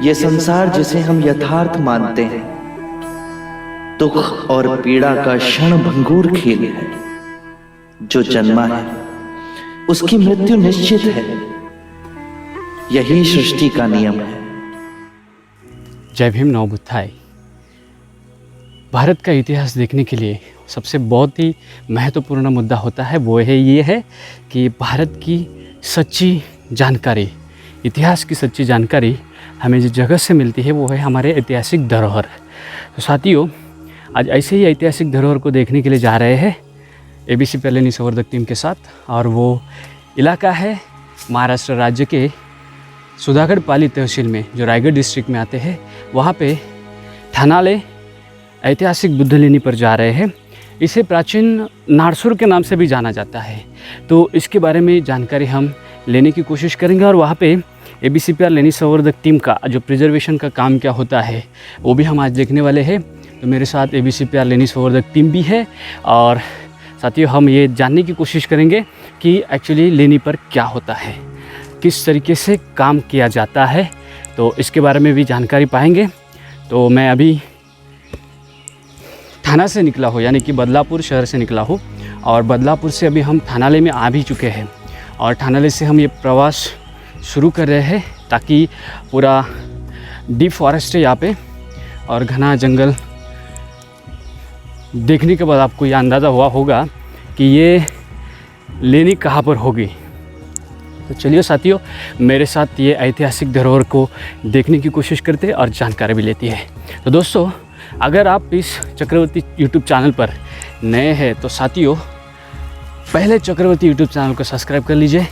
ये संसार जिसे हम यथार्थ मानते हैं, दुख और पीड़ा का क्षण भंगुर खेल है। जो जन्मा है उसकी मृत्यु निश्चित है, यही सृष्टि का नियम है। जय भीम, नमो बुद्धाय। भारत का इतिहास देखने के लिए सबसे बहुत ही महत्वपूर्ण मुद्दा होता है, वो ये है कि भारत की सच्ची जानकारी, इतिहास की सच्ची जानकारी हमें जिस जगह से मिलती है वो है हमारे ऐतिहासिक धरोहर। तो साथियों, आज ऐसे ही ऐतिहासिक धरोहर को देखने के लिए जा रहे हैं एबीसी पहले संवर्धक टीम के साथ, और वो इलाका है महाराष्ट्र राज्य के सुधागढ़ पाली तहसील में, जो रायगढ़ डिस्ट्रिक्ट में आते हैं। वहाँ पे थानाले ऐतिहासिक बुद्ध लेनी पर जा रहे हैं। इसे प्राचीन नारसुर के नाम से भी जाना जाता है। तो इसके बारे में जानकारी हम लेने की कोशिश करेंगे, और वहाँ पे एबीसीपीआर लेनी संवर्धक टीम का जो प्रिजर्वेशन का काम क्या होता है वो भी हम आज देखने वाले हैं। तो मेरे साथ एबीसीपीआर लेनी संवर्धक टीम भी है, और साथियों हम ये जानने की कोशिश करेंगे कि एक्चुअली लेनी पर क्या होता है, किस तरीके से काम किया जाता है। तो इसके बारे में भी जानकारी पाएंगे। तो मैं अभी थाना से निकला हूँ, यानी कि बदलापुर शहर से निकला हूँ, और बदलापुर से अभी हम थानाले में आ भी चुके हैं, और थानाले से हम ये प्रवास शुरू कर रहे हैं ताकि पूरा डीप फॉरेस्ट है यहाँ पे, और घना जंगल देखने के बाद आपको ये अंदाज़ा हुआ होगा कि ये लेनी कहाँ पर होगी। तो चलिए साथियों, मेरे साथ ये ऐतिहासिक धरोहर को देखने की कोशिश करते हैं और जानकारी भी लेती है। तो दोस्तों, अगर आप इस चक्रवर्ती यूट्यूब चैनल पर नए हैं तो साथियों पहले चक्रवर्ती यूट्यूब चैनल को सब्सक्राइब कर लीजिए।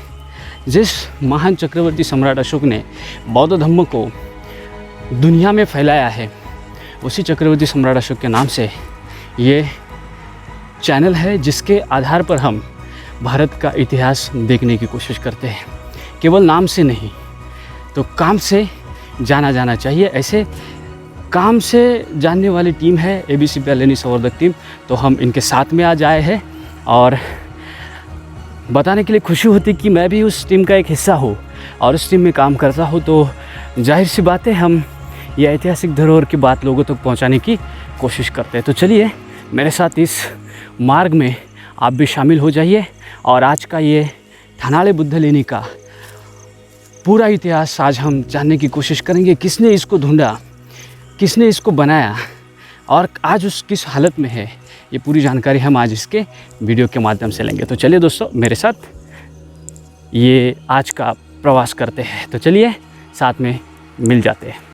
जिस महान चक्रवर्ती सम्राट अशोक ने बौद्ध धर्म को दुनिया में फैलाया है, उसी चक्रवर्ती सम्राट अशोक के नाम से ये चैनल है, जिसके आधार पर हम भारत का इतिहास देखने की कोशिश करते हैं। केवल नाम से नहीं, तो काम से जाना जाना चाहिए। ऐसे काम से जानने वाली टीम है एबीसीपीआर लेनी संवर्धक टीम। तो हम इनके साथ में आज आए हैं, और बताने के लिए खुशी होती कि मैं भी उस टीम का एक हिस्सा हूँ और उस टीम में काम करता हूँ। तो जाहिर सी बात है, हम ये ऐतिहासिक धरोहर की बात लोगों तक पहुँचाने की कोशिश करते हैं। तो चलिए मेरे साथ इस मार्ग में आप भी शामिल हो जाइए, और आज का ये थानाले बुद्ध लेनी का पूरा इतिहास आज हम जानने की कोशिश करेंगे। किसने इसको ढूंढा, किसने इसको बनाया, और आज उस किस हालत में है, ये पूरी जानकारी हम आज इसके वीडियो के माध्यम से लेंगे। तो चलिए दोस्तों, मेरे साथ ये आज का प्रवास करते हैं। तो चलिए साथ में मिल जाते हैं।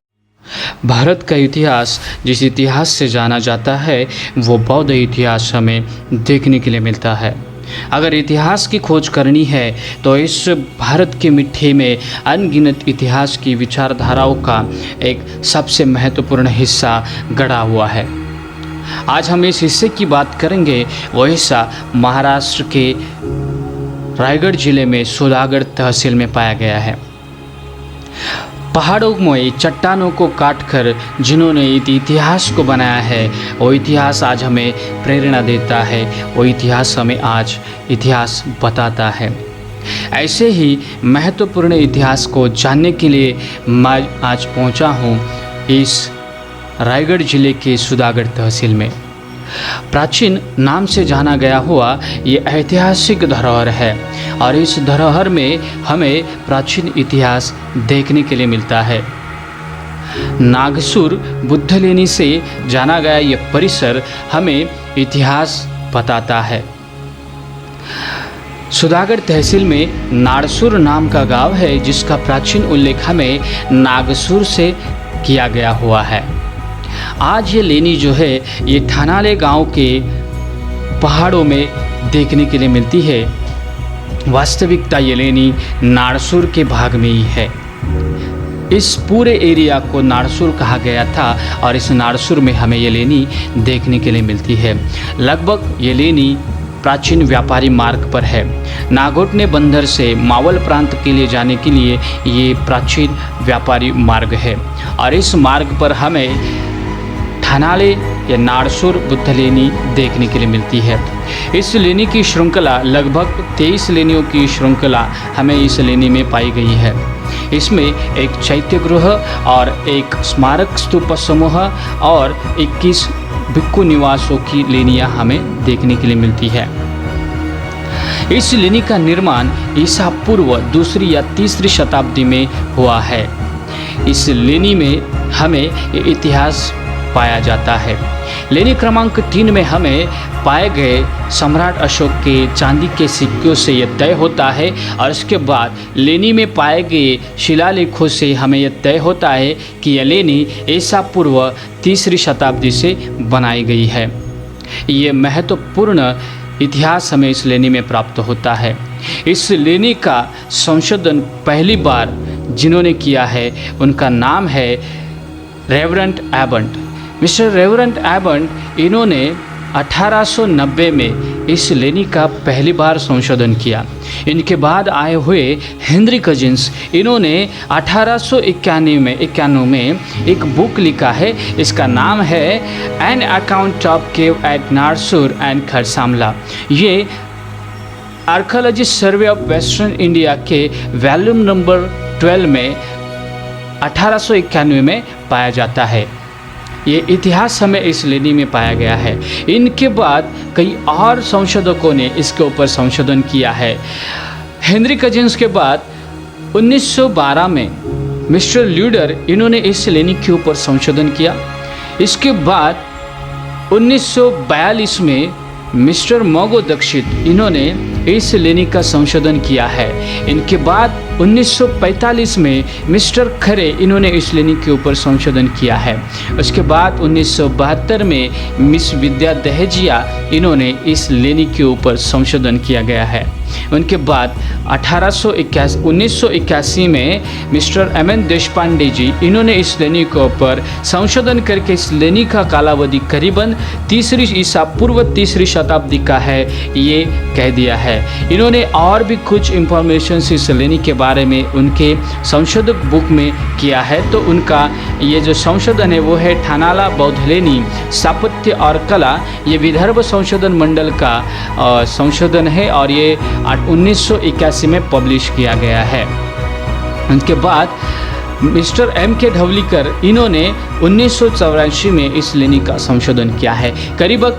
भारत का इतिहास जिस इतिहास से जाना जाता है वो बौद्ध इतिहास हमें देखने के लिए मिलता है। अगर इतिहास की खोज करनी है तो इस भारत की मिट्टी में अनगिनत इतिहास की विचारधाराओं का एक सबसे महत्वपूर्ण हिस्सा गड़ा हुआ है। आज हम इस हिस्से की बात करेंगे। वो हिस्सा महाराष्ट्र के रायगढ़ जिले में सुधागढ़ तहसील में पाया गया है। पहाड़ों में चट्टानों को काटकर जिन्होंने इतिहास को बनाया है, वो इतिहास आज हमें प्रेरणा देता है, वो इतिहास हमें आज इतिहास बताता है। ऐसे ही महत्वपूर्ण इतिहास को जानने के लिए मैं आज पहुंचा हूं इस रायगढ़ जिले के सुधागढ़ तहसील में। प्राचीन नाम से जाना गया हुआ ये ऐतिहासिक धरोहर है, और इस धरोहर में हमें प्राचीन इतिहास देखने के लिए मिलता है। नागसुर बुद्ध लेनी से जाना गया ये परिसर हमें इतिहास बताता है। सुधागढ़ तहसील में नारसुर नाम का गांव है, जिसका प्राचीन उल्लेख हमें नागसुर से किया गया हुआ है। आज ये लेनी जो है ये थानाले गांव के पहाड़ों में देखने के लिए मिलती है। वास्तविकता ये लेनी नारसुर के भाग में ही है। इस पूरे एरिया को नारसुर कहा गया था, और इस नारसुर में हमें ये लेनी देखने के लिए मिलती है। लगभग ये लेनी प्राचीन व्यापारी मार्ग पर है। नागोटने बंदर से मावल प्रांत के लिए जाने के लिए ये प्राचीन व्यापारी मार्ग है, और इस मार्ग पर हमें थानाले या नारसुर बुद्ध लेनी देखने के लिए मिलती है। इस लेनी की श्रृंखला लगभग 23 लेनियों की श्रृंखला हमें इस लेनी में पाई गई है। इसमें एक चैत्य गृह और एक स्मारक स्तूप समूह और 21 भिक्खु निवासों की लेनियाँ हमें देखने के लिए मिलती है। इस लेनी का निर्माण ईसा पूर्व 2री या 3री शताब्दी में हुआ है। इस लेनी में हमें इतिहास पाया जाता है। लेनी क्रमांक 3 में हमें पाए गए सम्राट अशोक के चांदी के सिक्कों से यह तय होता है और इसके बाद लेनी में पाए गए शिलालेखों से हमें यह तय होता है कि यह लेनी ईसा पूर्व 3री शताब्दी से बनाई गई है। ये महत्वपूर्ण इतिहास हमें इस लेनी में प्राप्त होता है। इस लेनी का संशोधन पहली बार जिन्होंने किया है उनका नाम है रेवरेंड एबंट। मिस्टर रेवरेंड एबंट, इन्होंने 1890 में इस लेनी का पहली बार संशोधन किया। इनके बाद आए हुए हेनरी कजिन्स, इन्होंने 1891 में एक बुक लिखा है। इसका नाम है an account of cave at Narsur and Kharsamla. ये archaeology survey of western India के वॉल्यूम नंबर 12 में 1891 में पाया जाता है। ये इतिहास हमें इस लेनी में पाया गया है। इनके बाद कई और संशोधकों ने इसके ऊपर संशोधन किया है। हेनरी कजिन्स के बाद 1912 में मिस्टर ल्यूडर, इन्होंने इस लेनी के ऊपर संशोधन किया। इसके बाद 1942 में मिस्टर मोगो दीक्षित, इन्होंने इस लेनी का संशोधन किया है। इनके बाद 1945 में मिस्टर खरे, इन्होंने इस लेनी के ऊपर संशोधन किया है। उसके बाद 1972 में मिस विद्या दहेजिया, इन्होंने इस लेनी के ऊपर संशोधन किया गया है। उनके बाद 1981 में मिस्टर एम.एन. देशपांडे जी, इन्होंने इस लेनी के ऊपर संशोधन करके इस लेनी का कालावधि करीबन 3री ईसा पूर्व 3री शताब्दी का है ये कह दिया है। इन्होंने और भी कुछ इंफॉर्मेशन इस लेनी के बारे में उनके संशोधक बुक में किया है। तो उनका ये जो संशोधन है वो है ठानाला बौद्ध लेनी स्थापत्य और कला। ये विदर्भ संशोधन मंडल का संशोधन है और ये 1981 में पब्लिश किया गया है। उनके बाद मिस्टर M.K. ढवलीकर, इन्होंने 1984 में इस लेनी का संशोधन किया है। करीबन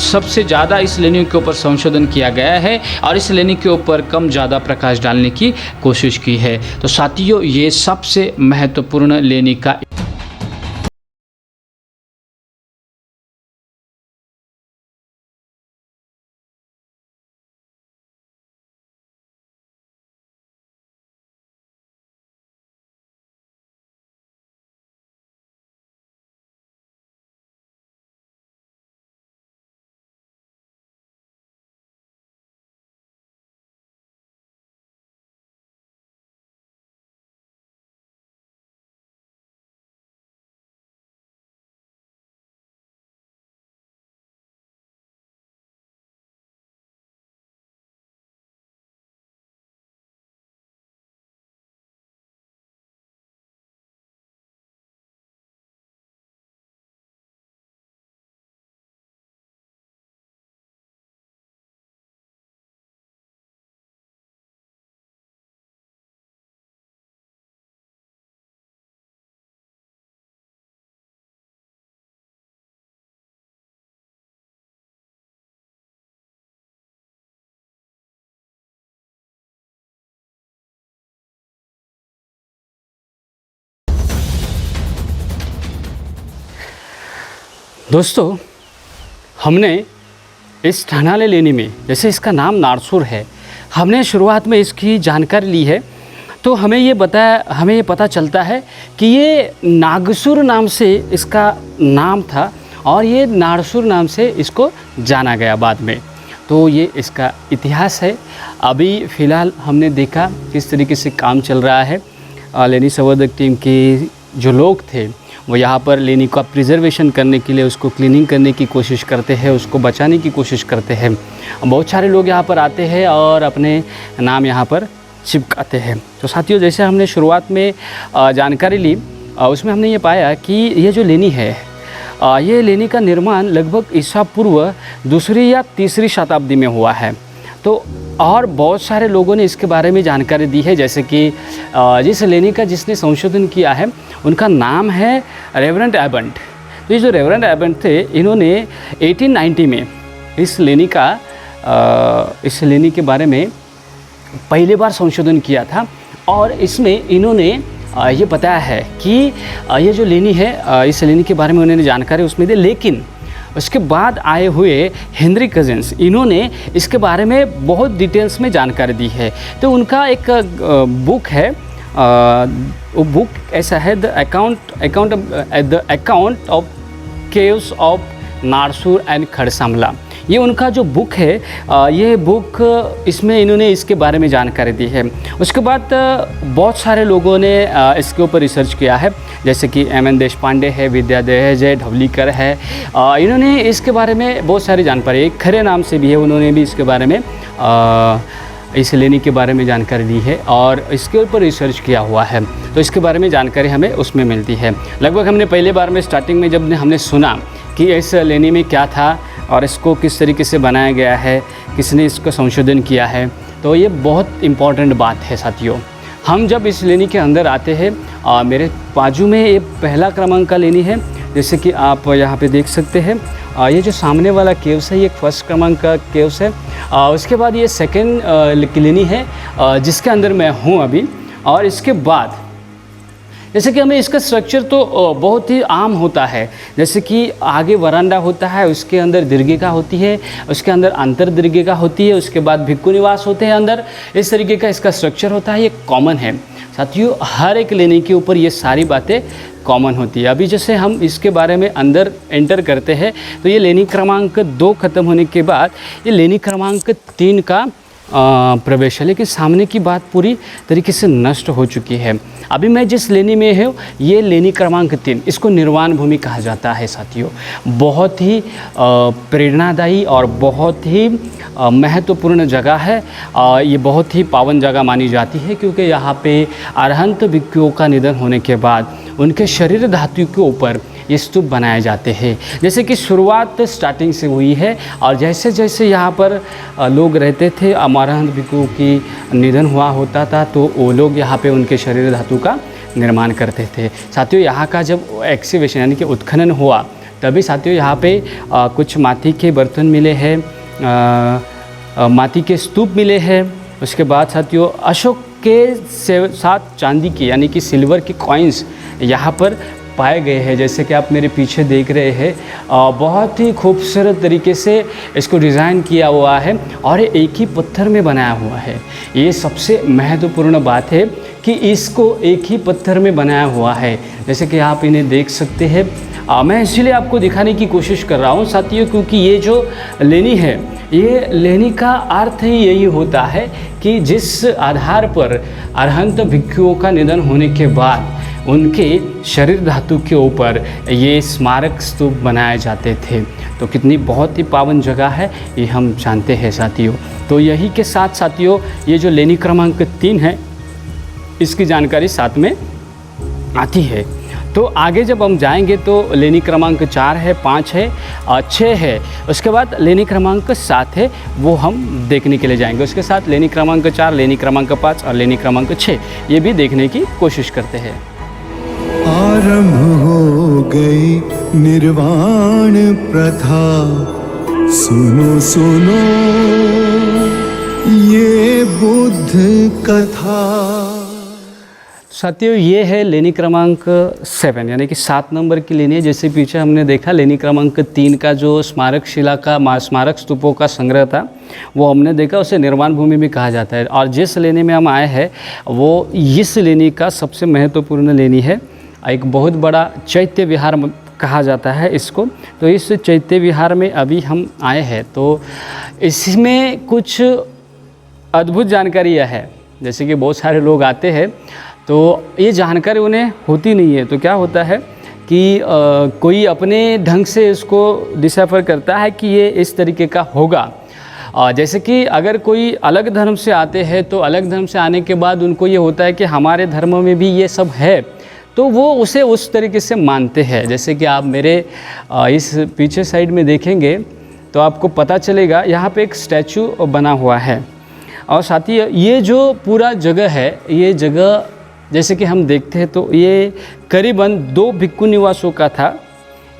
सबसे ज़्यादा इस लेनी के ऊपर संशोधन किया गया है और इस लेनी के ऊपर कम ज़्यादा प्रकाश डालने की कोशिश की है। तो साथियों, ये सबसे महत्वपूर्ण लेनी का दोस्तों, हमने इस ठानाले लेनी में, जैसे इसका नाम नारसूर है, हमने शुरुआत में इसकी जानकारी ली है तो हमें ये पता चलता है कि ये नागसूर नाम से इसका नाम था और ये नारसूर नाम से इसको जाना गया बाद में। तो ये इसका इतिहास है। अभी फ़िलहाल हमने देखा किस तरीके से काम चल रहा है। लेनी संवर्धक टीम के जो लोग थे वो यहाँ पर लेनी का प्रिजर्वेशन करने के लिए उसको क्लीनिंग करने की कोशिश करते हैं, उसको बचाने की कोशिश करते हैं। बहुत सारे लोग यहाँ पर आते हैं और अपने नाम यहाँ पर चिपकाते हैं। तो साथियों, जैसे हमने शुरुआत में जानकारी ली उसमें हमने ये पाया कि ये जो लेनी है ये लेनी का निर्माण लगभग ईसा पूर्व 2री या 3री शताब्दी में हुआ है। तो और बहुत सारे लोगों ने इसके बारे में जानकारी दी है, जैसे कि जिस लेनी का जिसने संशोधन किया है उनका नाम है रेवरेंड एबंट। तो ये जो रेवरेंड एबंट थे, इन्होंने 1890 में इस लेनी के बारे में पहली बार संशोधन किया था और इसमें इन्होंने ये बताया है कि ये जो लेनी है, इस लेनी के बारे में उन्होंने जानकारी उसमें दी। लेकिन उसके बाद आए हुए हेनरी कजिन्स, इन्होंने इसके बारे में बहुत डिटेल्स में जानकारी दी है। तो उनका एक बुक है, वो बुक ऐसा है, the account of caves of Narsur and Kharsamla. ये उनका जो बुक है, ये बुक इसमें इन्होंने इसके बारे में जानकारी दी है। उसके बाद बहुत सारे लोगों ने इसके ऊपर रिसर्च किया है, जैसे कि M.N. देशपांडे है, विद्या देहजे, ढवलीकर है। इन्होंने इसके बारे में बहुत सारी जानकारी, एक खरे नाम से भी है, उन्होंने भी इसके बारे में इस लेनी के बारे में जानकारी दी है और इसके ऊपर रिसर्च किया हुआ है। तो इसके बारे में जानकारी हमें उसमें मिलती है। लगभग हमने पहले बार में स्टार्टिंग में जब हमने सुना कि इस लेनी में क्या था और इसको किस तरीके से बनाया गया है, किसने इसको संशोधन किया है, तो ये बहुत इम्पॉर्टेंट बात है साथियों। हम जब इस लेनी के अंदर आते हैं, मेरे बाजू में ये पहला क्रमांक का लेनी है, जैसे कि आप यहाँ पे देख सकते हैं। ये जो सामने वाला केव्स है, ये फर्स्ट क्रमांक का केव्स है। उसके बाद ये सेकेंड लेनी है, जिसके अंदर मैं हूँ अभी। और इसके बाद जैसे कि हमें इसका स्ट्रक्चर तो बहुत ही आम होता है, जैसे कि आगे वरांडा होता है, उसके अंदर दीर्घिका होती है, उसके अंदर अंतर दीर्घिका होती है, उसके बाद भिक्खु निवास होते हैं अंदर। इस तरीके का इसका स्ट्रक्चर होता है, ये कॉमन है साथियों। हर एक लेनी के ऊपर ये सारी बातें कॉमन होती है। अभी जैसे हम इसके बारे में अंदर एंटर करते हैं, तो ये लेनी क्रमांक 2 ख़त्म होने के बाद ये लेनी क्रमांक 3 का प्रवेश है। लेकिन सामने की बात पूरी तरीके से नष्ट हो चुकी है। अभी मैं जिस लेनी में हूँ, ये लेनी क्रमांक 3, इसको निर्वाण भूमि कहा जाता है साथियों। बहुत ही प्रेरणादायी और बहुत ही महत्वपूर्ण जगह है। ये बहुत ही पावन जगह मानी जाती है, क्योंकि यहाँ पे अरहंत भिक्षुओं का निधन होने के बाद उनके शरीर धातु के ऊपर ये स्तूप बनाए जाते हैं। जैसे कि शुरुआत स्टार्टिंग से हुई है और जैसे जैसे यहाँ पर लोग रहते थे, अरहंत भिक्षुओं की निधन हुआ होता था, तो वो लोग यहाँ पे उनके शरीर धातु का निर्माण करते थे। साथियों, यहाँ का जब एक्सीवेशन यानी कि उत्खनन हुआ, तभी साथियों यहाँ पे कुछ माटी के बर्तन मिले हैं, माटी के स्तूप मिले हैं। उसके बाद साथियों अशोक के साथ चांदी की यानी कि सिल्वर की कॉइन्स यहाँ पर पाए गए हैं। जैसे कि आप मेरे पीछे देख रहे हैं, बहुत ही खूबसूरत तरीके से इसको डिज़ाइन किया हुआ है और एक ही पत्थर में बनाया हुआ है। ये सबसे महत्वपूर्ण बात है कि इसको एक ही पत्थर में बनाया हुआ है, जैसे कि आप इन्हें देख सकते हैं। मैं इसलिए आपको दिखाने की कोशिश कर रहा हूँ साथियों, क्योंकि ये जो लेनी है, ये लेनी का अर्थ ही यही होता है कि जिस आधार पर अरहंत भिक्षुओं का निधन होने के बाद उनके शरीर धातु के ऊपर ये स्मारक स्तूप बनाए जाते थे। तो कितनी बहुत ही पावन जगह है, ये हम जानते हैं साथियों। तो यही के साथ साथियों, ये जो लेनी क्रमांक 3 है, इसकी जानकारी साथ में आती है। तो आगे जब हम जाएंगे तो लेनी क्रमांक 4 है, 5 है, 6 है, उसके बाद लेनी क्रमांक 7 है, वो हम देखने के लिए जाएंगे। उसके साथ लेनी क्रमांक 4, लेनी क्रमांक 5 और लेनी क्रमांक 6 ये भी देखने की कोशिश करते हैं। आरंभ हो गई निर्वाण प्रथा, सुनो सुनो ये बुद्ध कथा। साथियों, ये है लेनी क्रमांक 7 यानी कि 7 नंबर की लेनी है। जैसे पीछे हमने देखा लेनी क्रमांक 3 का जो स्मारक शिला का स्मारक स्तूपों का संग्रह था, वो हमने देखा, उसे निर्वाण भूमि भी कहा जाता है। और जिस लेनी में हम आए हैं वो इस लेनी का सबसे महत्वपूर्ण लेनी है। एक बहुत बड़ा चैत्य विहार कहा जाता है इसको। तो इस चैत्य विहार में अभी हम आए हैं, तो इसमें कुछ अद्भुत जानकारियाँ है। जैसे कि बहुत सारे लोग आते हैं तो ये जानकारी उन्हें होती नहीं है। तो क्या होता है कि कोई अपने ढंग से इसको डिसाइफर करता है कि ये इस तरीके का होगा। जैसे कि अगर कोई अलग धर्म से आते हैं तो अलग धर्म से आने के बाद उनको ये होता है कि हमारे धर्म में भी ये सब है, तो वो उसे उस तरीके से मानते हैं। जैसे कि आप मेरे इस पीछे साइड में देखेंगे तो आपको पता चलेगा, यहाँ पे एक स्टैचू बना हुआ है। और साथ ही ये जो पूरा जगह है, ये जगह जैसे कि हम देखते हैं तो ये करीबन 2 भिक्खु निवासों का था।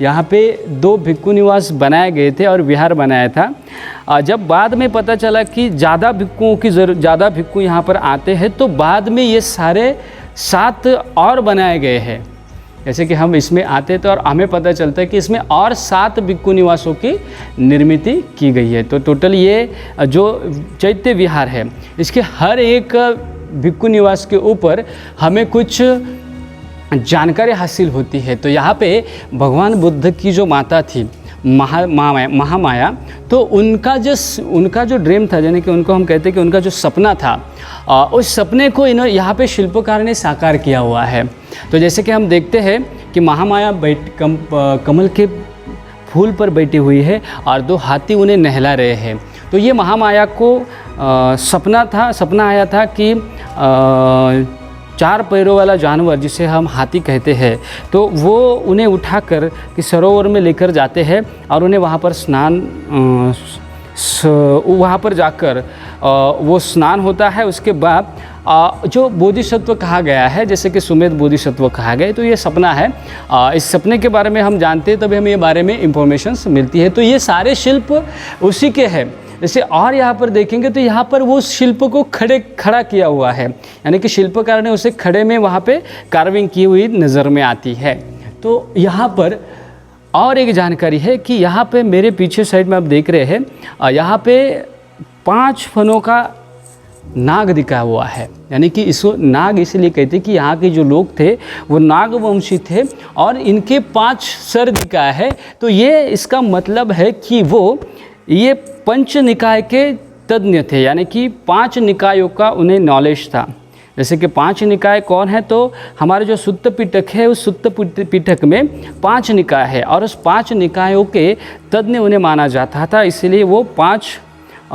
यहाँ पे 2 भिक्खु निवास बनाए गए थे और विहार बनाया था। जब बाद में पता चला कि ज़्यादा भिक्खु यहाँ पर आते हैं, तो बाद में ये सारे 7 और बनाए गए हैं। जैसे कि हम इसमें आते तो और हमें पता चलता है कि इसमें और 7 भिक्खु निवासों की निर्मित की गई है। तो टोटल ये जो चैत्य विहार है, इसके हर एक भिक्खु निवास के ऊपर हमें कुछ जानकारी हासिल होती है। तो यहाँ पे भगवान बुद्ध की जो माता थी महामाया, तो उनका जो ड्रीम था, यानी कि उनको हम कहते हैं कि उनका जो सपना था, उस सपने को यहाँ पे शिल्पकार ने साकार किया हुआ है। तो जैसे कि हम देखते हैं कि महामाया कमल के फूल पर बैठी हुई है और 2 हाथी उन्हें नहला रहे हैं। तो ये महामाया को सपना आया था कि 4 पैरों वाला जानवर, जिसे हम हाथी कहते हैं, तो वो उन्हें उठाकर कि सरोवर में लेकर जाते हैं और उन्हें वहाँ पर वहाँ पर जाकर वो स्नान होता है। उसके बाद जो बोधिसत्व कहा गया है, जैसे कि सुमेध बोधिसत्व कहा गया, तो ये सपना है। इस सपने के बारे में हम जानते हैं, तभी हमें ये बारे में इंफॉर्मेशंस मिलती है। तो ये सारे शिल्प उसी के हैं। जैसे और यहाँ पर देखेंगे तो यहाँ पर वो शिल्प को खड़ा किया हुआ है, यानी कि शिल्पकार ने उसे खड़े में वहाँ पे कार्विंग की हुई नज़र में आती है। तो यहाँ पर और एक जानकारी है कि यहाँ पे मेरे पीछे साइड में आप देख रहे हैं, यहाँ पे 5 फनों का नाग दिखा हुआ है। यानी कि इसको नाग इसलिए कहते हैं कि यहाँ के जो लोग थे वो नागवंशी थे और इनके 5 सर दिखा है। तो ये इसका मतलब है कि ये पंच निकाय के तज्ञ थे, यानी कि 5 निकायों का उन्हें नॉलेज था। जैसे कि 5 निकाय कौन है, तो हमारे जो सुत्त पिटक है, उस सुत्त पिटक में 5 निकाय है और उस 5 निकायों के तज्ञ उन्हें माना जाता था, इसलिए वो 5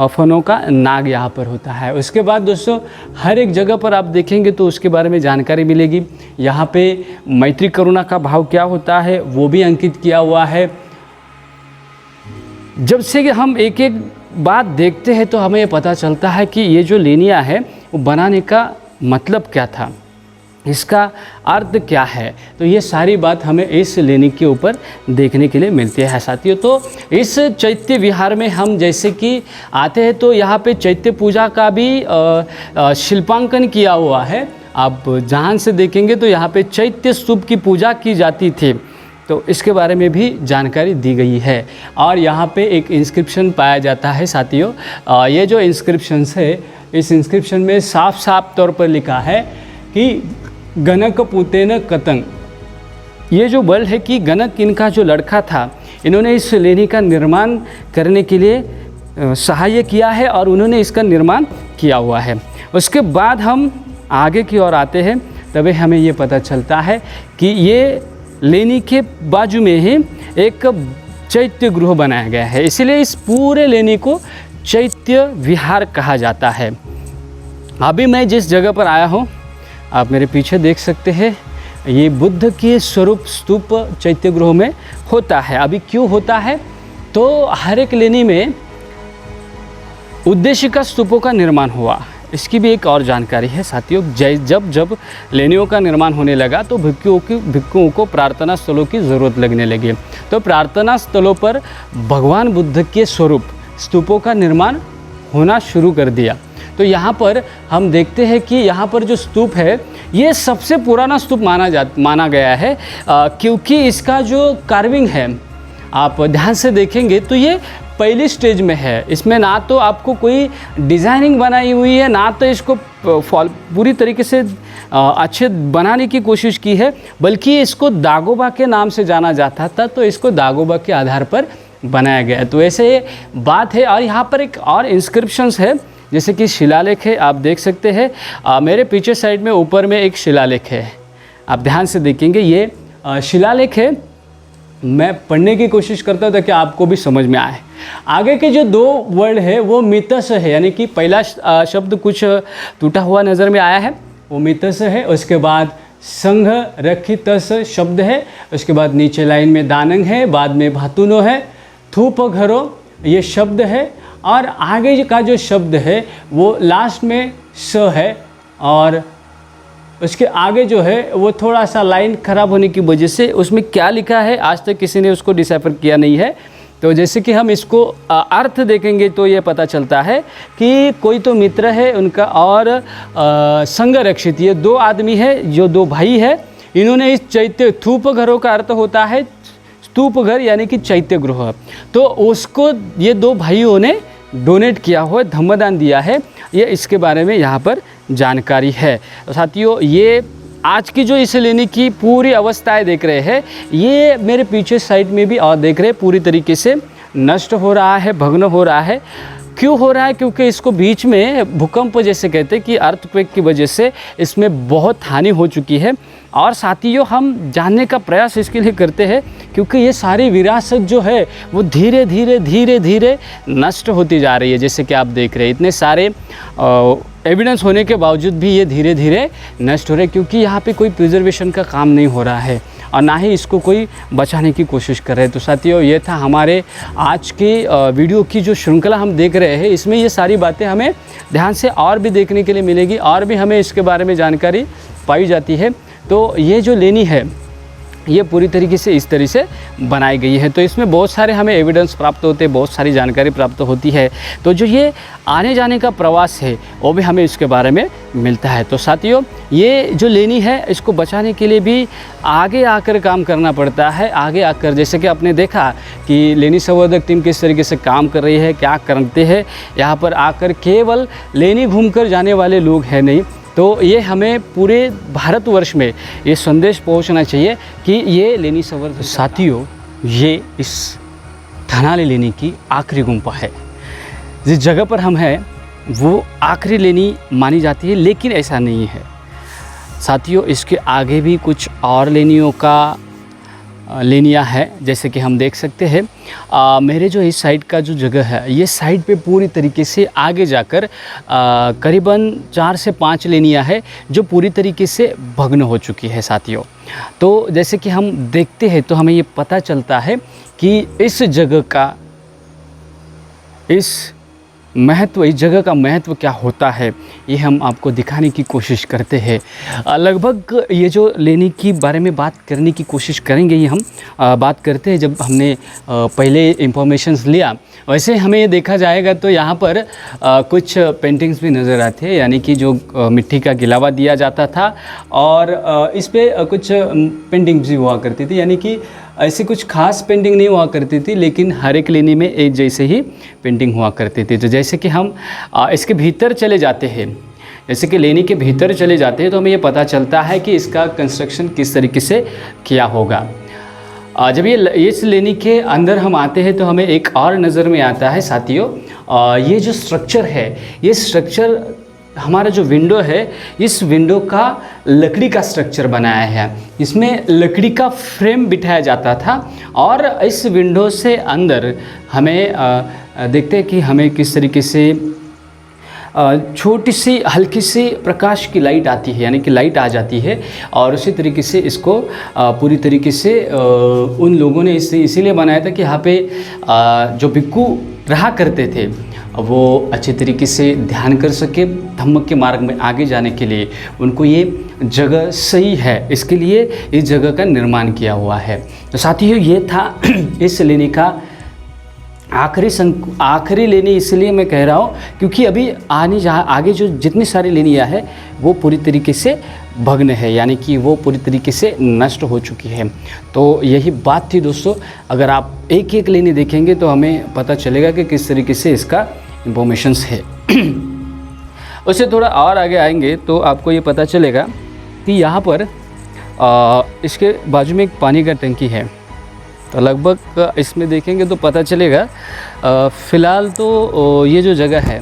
फनों का नाग यहाँ पर होता है। उसके बाद दोस्तों हर एक जगह पर आप देखेंगे तो उसके बारे में जानकारी मिलेगी। यहाँ पे मैत्री करुणा का भाव क्या होता है वो भी अंकित किया हुआ है। जब से कि हम एक एक बात देखते हैं तो हमें ये पता चलता है कि ये जो लेनिया है वो बनाने का मतलब क्या था, इसका अर्थ क्या है। तो ये सारी बात हमें इस लेनी के ऊपर देखने के लिए मिलती है साथियों। तो इस चैत्य विहार में हम जैसे कि आते हैं तो यहाँ पे चैत्य पूजा का भी शिल्पांकन किया हुआ है। आप ध्यान से देखेंगे तो यहाँ पे चैत्य स्तूप की पूजा की जाती थी, तो इसके बारे में भी जानकारी दी गई है। और यहाँ पे एक इंस्क्रिप्शन पाया जाता है साथियों। ये जो इंस्क्रिप्शंस है, इस इंस्क्रिप्शन में साफ साफ तौर पर लिखा है कि गणक पुतेन कतंग। ये जो वर्ड है कि गणक इनका जो लड़का था, इन्होंने इस लेनी का निर्माण करने के लिए सहाय्य किया है और उन्होंने इसका निर्माण किया हुआ है। उसके बाद हम आगे की ओर आते हैं, तभी हमें ये पता चलता है कि ये लेनी के बाजू में ही एक चैत्य गृह बनाया गया है, इसीलिए इस पूरे लेनी को चैत्य विहार कहा जाता है। अभी मैं जिस जगह पर आया हूँ, आप मेरे पीछे देख सकते हैं, ये बुद्ध के स्वरूप स्तूप चैत्य गृह में होता है। अभी क्यों होता है, तो हर एक लेनी में उद्देशिका स्तूपों का निर्माण हुआ, इसकी भी एक और जानकारी है साथियों। जब लेनियों का निर्माण होने लगा तो भिक्षुओं को प्रार्थना स्थलों की ज़रूरत लगने लगी। तो प्रार्थना स्थलों पर भगवान बुद्ध के स्वरूप स्तूपों का निर्माण होना शुरू कर दिया। तो यहाँ पर हम देखते हैं कि यहाँ पर जो स्तूप है ये सबसे पुराना स्तूप माना गया है, क्योंकि इसका जो कार्विंग है आप ध्यान से देखेंगे तो ये पहली स्टेज में है। इसमें ना तो आपको कोई डिज़ाइनिंग बनाई हुई है, ना तो इसको पूरी तरीके से अच्छे बनाने की कोशिश की है, बल्कि इसको दागोबा के नाम से जाना जाता था, तो इसको दागोबा के आधार पर बनाया गया है। तो ऐसे बात है। और यहाँ पर एक और इंस्क्रिप्शंस है, जैसे कि शिलालेख है, आप देख सकते हैं। मेरे पीछे साइड में ऊपर में एक शिलालेख है, आप ध्यान से देखेंगे, ये शिलालेख है। मैं पढ़ने की कोशिश करता हूँ ताकि आपको भी समझ में आए। आगे के जो 2 वर्ड है वो मितस है, यानी कि पहला शब्द कुछ टूटा हुआ नज़र में आया है, वो मितस है। उसके बाद संघरक्षितस शब्द है, उसके बाद नीचे लाइन में दानंग है, बाद में भातुनो है, थूप घरो ये शब्द है, और आगे का जो शब्द है वो लास्ट में स है, और उसके आगे जो है वो थोड़ा सा लाइन ख़राब होने की वजह से उसमें क्या लिखा है आज तक किसी ने उसको डिसाइफर किया नहीं है। तो जैसे कि हम इसको अर्थ देखेंगे तो ये पता चलता है कि कोई तो मित्र है उनका, और संघरक्षित, ये दो आदमी है जो दो भाई है, इन्होंने इस चैत्य थूप घरों का अर्थ होता है स्तूप घर यानी कि चैत्य गृह, तो उसको ये दो भाइयों ने डोनेट किया हुआ, धम्मदान दिया है, ये इसके बारे में यहाँ पर जानकारी है। साथियों, ये आज की जो इस लेनी की पूरी अवस्थाएं देख रहे हैं, ये मेरे पीछे साइड में भी और देख रहे हैं पूरी तरीके से नष्ट हो रहा है, भग्न हो रहा है। क्यों हो रहा है? क्योंकि इसको बीच में भूकंप जैसे कहते हैं कि अर्थक्वेक की वजह से इसमें बहुत हानि हो चुकी है। और साथियों, हम जानने का प्रयास इसके लिए करते हैं क्योंकि ये सारी विरासत जो है वो धीरे धीरे नष्ट होती जा रही है। जैसे कि आप देख रहे हैं, इतने सारे एविडेंस होने के बावजूद भी ये धीरे धीरे नष्ट हो रहे हैं, क्योंकि यहाँ पे कोई प्रिजर्वेशन का काम नहीं हो रहा है और ना ही इसको कोई बचाने की कोशिश कर रहे हैं। तो साथियों, ये था हमारे आज के वीडियो की जो श्रृंखला हम देख रहे हैं। इसमें ये सारी बातें हमें ध्यान से और भी देखने के लिए मिलेगी, और भी हमें इसके बारे में जानकारी पाई जाती है। तो ये जो लेनी है ये पूरी तरीके से इस तरह से बनाई गई है, तो इसमें बहुत सारे हमें एविडेंस प्राप्त होते हैं, बहुत सारी जानकारी प्राप्त होती है। तो जो ये आने जाने का प्रवास है वो भी हमें इसके बारे में मिलता है। तो साथियों, ये जो लेनी है इसको बचाने के लिए भी आगे आकर काम करना पड़ता है। आगे आकर, जैसे कि आपने देखा कि लेनी संवर्धक टीम किस तरीके से काम कर रही है, क्या करते हैं, यहाँ पर आकर केवल लेनी घूमकर जाने वाले लोग हैं नहीं। तो ये हमें पूरे भारतवर्ष में ये संदेश पहुंचना चाहिए कि ये लेनी संवर्धक। साथियों, ये इस थनाली लेनी की आखिरी गुम्फा है। जिस जगह पर हम हैं वो आखिरी लेनी मानी जाती है, लेकिन ऐसा नहीं है साथियों। इसके आगे भी कुछ और लेनियों का लेनियाँ है, जैसे कि हम देख सकते हैं। मेरे जो इस साइड का जो जगह है, ये साइड पे पूरी तरीके से आगे जाकर करीबन 4 से 5 लेनियाँ है जो पूरी तरीके से भग्न हो चुकी है साथियों। तो जैसे कि हम देखते हैं तो हमें ये पता चलता है कि इस जगह का इस जगह का महत्व क्या होता है, ये हम आपको दिखाने की कोशिश करते हैं। लगभग ये जो लेनी की बारे में बात करने की कोशिश करेंगे, ये हम बात करते हैं जब हमने पहले इंफॉर्मेशंस लिया। वैसे हमें ये देखा जाएगा तो यहाँ पर कुछ पेंटिंग्स भी नज़र आते हैं, यानी कि जो मिट्टी का गिलावा दिया जाता था, और इस पर कुछ पेंटिंग्स भी हुआ करती थी, यानी कि ऐसी कुछ खास पेंटिंग नहीं हुआ करती थी, लेकिन हर एक लेनी में एक जैसे ही पेंटिंग हुआ करती थी। तो जैसे कि हम इसके भीतर चले जाते हैं, जैसे कि लेनी के भीतर चले जाते हैं तो हमें ये पता चलता है कि इसका कंस्ट्रक्शन किस तरीके से किया होगा। जब ये इस लेनी के अंदर हम आते हैं तो हमें एक और नज़र में आता है साथियों, ये जो स्ट्रक्चर है, ये स्ट्रक्चर हमारा जो विंडो है, इस विंडो का लकड़ी का स्ट्रक्चर बनाया है। इसमें लकड़ी का फ्रेम बिठाया जाता था, और इस विंडो से अंदर हमें देखते हैं कि हमें किस तरीके से छोटी सी हल्की सी प्रकाश की लाइट आती है, यानी कि लाइट आ जाती है। और उसी तरीके से इसको पूरी तरीके से उन लोगों ने इसीलिए बनाया था कि यहाँ पे जो भिक्खू रहा करते थे वो अच्छे तरीके से ध्यान कर सके, धम्म के मार्ग में आगे जाने के लिए उनको ये जगह सही है, इसके लिए इस जगह का निर्माण किया हुआ है। तो साथियों, ये था इस लेनी का आखिरी लेनी। इसलिए मैं कह रहा हूँ क्योंकि अभी आगे जो जितनी सारी लेनियाँ है वो पूरी तरीके से भग्न है, यानी कि वो पूरी तरीके से नष्ट हो चुकी है। तो यही बात थी दोस्तों। अगर आप एक एक लेनी देखेंगे तो हमें पता चलेगा कि किस तरीके से इसका इंफॉर्मेशंस है। उससे थोड़ा और आगे आएंगे तो आपको ये पता चलेगा कि यहाँ पर इसके बाजू में एक पानी का टंकी है। तो लगभग इसमें देखेंगे तो पता चलेगा। फ़िलहाल तो ये जो जगह है,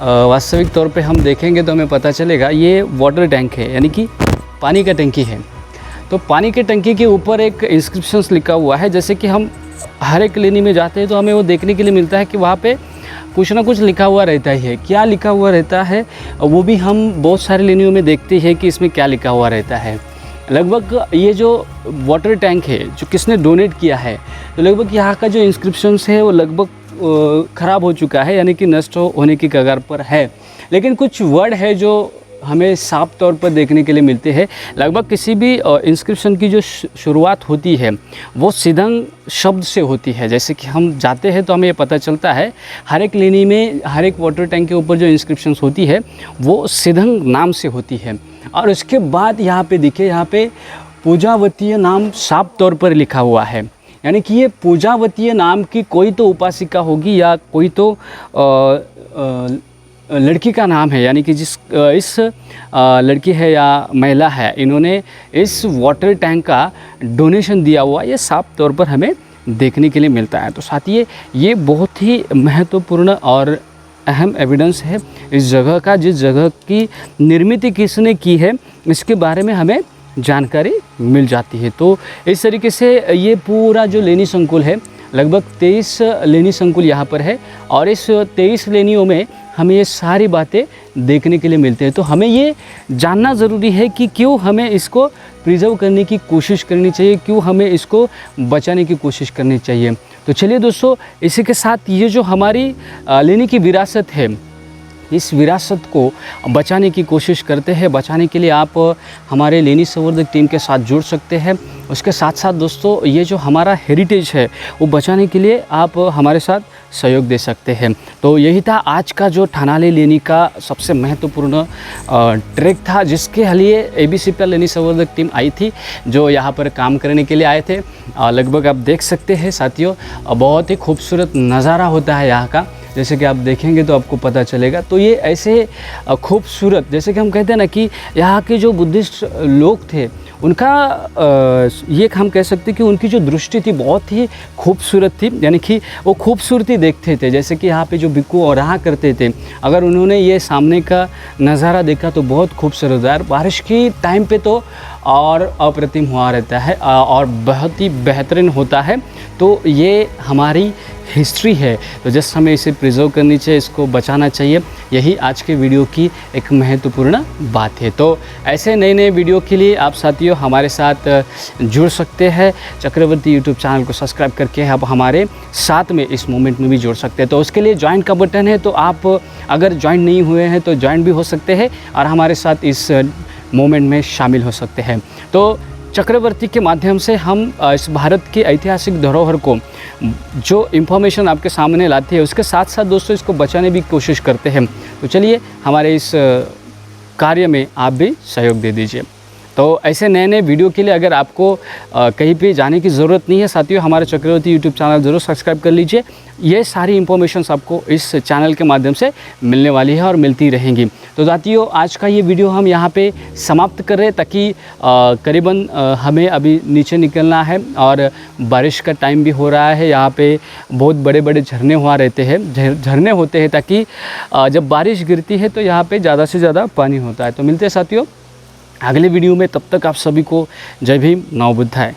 वास्तविक तौर पे हम देखेंगे तो हमें पता चलेगा ये वाटर टैंक है, यानी कि पानी का टंकी है। तो पानी के टंकी के ऊपर एक इंस्क्रिप्शंस लिखा हुआ है। जैसे कि हम हर एक लेनी में जाते हैं तो हमें वो देखने के लिए मिलता है कि वहाँ पे कुछ ना कुछ लिखा हुआ रहता ही है। क्या लिखा हुआ रहता है वो भी हम बहुत सारे लेनियों में देखते हैं कि इसमें क्या लिखा हुआ रहता है। लगभग ये जो वाटर टैंक है जो किसने डोनेट किया है, तो लगभग यहाँ का जो इंस्क्रिप्शंस है वो लगभग ख़राब हो चुका है, यानी कि नष्ट होने की कगार पर है। लेकिन कुछ वर्ड है जो हमें साफ तौर पर देखने के लिए मिलते हैं। लगभग किसी भी इंस्क्रिप्शन की जो शुरुआत होती है वो सिदंग शब्द से होती है। जैसे कि हम जाते हैं तो हमें ये पता चलता है हर एक लेनी में, हर एक वाटर टैंक के ऊपर जो इंस्क्रिप्शंस होती है वो सिदंग नाम से होती है। और उसके बाद यहाँ पे दिखे, यहाँ पे पूजावतीय नाम साफ तौर पर लिखा हुआ है, यानी कि ये पूजावतीय नाम की कोई तो उपासिका होगी या कोई तो लड़की का नाम है, यानी कि इस लड़की है या महिला है, इन्होंने इस वाटर टैंक का डोनेशन दिया हुआ, ये साफ तौर पर हमें देखने के लिए मिलता है। तो साथियों ये बहुत ही महत्वपूर्ण और अहम एविडेंस है इस जगह का। जिस जगह की निर्मित किसने की है इसके बारे में हमें जानकारी मिल जाती है। तो इस तरीके से ये पूरा जो लेनी संकुल है, लगभग 23 लेनी संकुल यहाँ पर है और इस 23 लेनियों में हमें ये सारी बातें देखने के लिए मिलते हैं। तो हमें ये जानना ज़रूरी है कि क्यों हमें इसको प्रिजर्व करने की कोशिश करनी चाहिए, क्यों हमें इसको बचाने की कोशिश करनी चाहिए। तो चलिए दोस्तों, इसी के साथ ये जो हमारी लेनी की विरासत है, इस विरासत को बचाने की कोशिश करते हैं। बचाने के लिए आप हमारे लेनी संवर्धक टीम के साथ जुड़ सकते हैं। उसके साथ साथ दोस्तों ये जो हमारा हेरिटेज है वो बचाने के लिए आप हमारे साथ सहयोग दे सकते हैं। तो यही था आज का जो ठानाले लेनी का सबसे महत्वपूर्ण ट्रैक था, जिसके लिए ABCPL लेनी संवर्धक टीम आई थी, जो यहाँ पर काम करने के लिए आए थे। लगभग आप देख सकते हैं साथियों, बहुत ही खूबसूरत नज़ारा होता है यहाँ का, जैसे कि आप देखेंगे तो आपको पता चलेगा। तो ये ऐसे खूबसूरत, जैसे कि हम कहते हैं ना कि यहाँ के जो बुद्धिस्ट लोग थे उनका ये हम कह सकते हैं कि उनकी जो दृष्टि थी बहुत ही खूबसूरत थी, यानी कि वो खूबसूरती देखते थे। जैसे कि यहाँ पे जो भिक्खु और रहा करते थे, अगर उन्होंने ये सामने का नज़ारा देखा तो बहुत खूबसूरत है। बारिश की टाइम पे तो और अप्रतिम हुआ रहता है और बहुत ही बेहतरीन होता है। तो ये हमारी हिस्ट्री है, तो जस्ट हमें इसे प्रिजर्व करनी चाहिए, इसको बचाना चाहिए। यही आज के वीडियो की एक महत्वपूर्ण बात है। तो ऐसे नए नए वीडियो के लिए आप साथियों हमारे साथ जुड़ सकते हैं। चक्रवर्ती यूट्यूब चैनल को सब्सक्राइब करके आप हमारे साथ में इस मोमेंट में भी जुड़ सकते हैं। तो उसके लिए ज्वाइन का बटन है, तो आप अगर ज्वाइन नहीं हुए हैं तो ज्वाइन भी हो सकते हैं और हमारे साथ इस मोमेंट में शामिल हो सकते हैं। तो चक्रवर्ती के माध्यम से हम इस भारत की ऐतिहासिक धरोहर को जो इन्फॉर्मेशन आपके सामने लाते हैं, उसके साथ साथ दोस्तों इसको बचाने की कोशिश करते हैं। तो चलिए हमारे इस कार्य में आप भी सहयोग दे दीजिए। तो ऐसे नए नए वीडियो के लिए अगर आपको कहीं पे जाने की ज़रूरत नहीं है साथियों, हमारे चक्रवर्ती यूट्यूब चैनल ज़रूर सब्सक्राइब कर लीजिए। ये सारी इन्फॉर्मेशंस आपको इस चैनल के माध्यम से मिलने वाली है और मिलती रहेंगी। तो साथियों आज का ये वीडियो हम यहाँ पे समाप्त कर रहे हैं, ताकि करीबन हमें अभी नीचे निकलना है और बारिश का टाइम भी हो रहा है। यहाँ पे बहुत बड़े बड़े झरने हुआ रहते हैं, झरने होते हैं, ताकि जब बारिश गिरती है तो यहाँ पर ज़्यादा से ज़्यादा पानी होता है। तो मिलते हैं साथियों अगले वीडियो में, तब तक आप सभी को जय भीम, नमो बुद्धाय।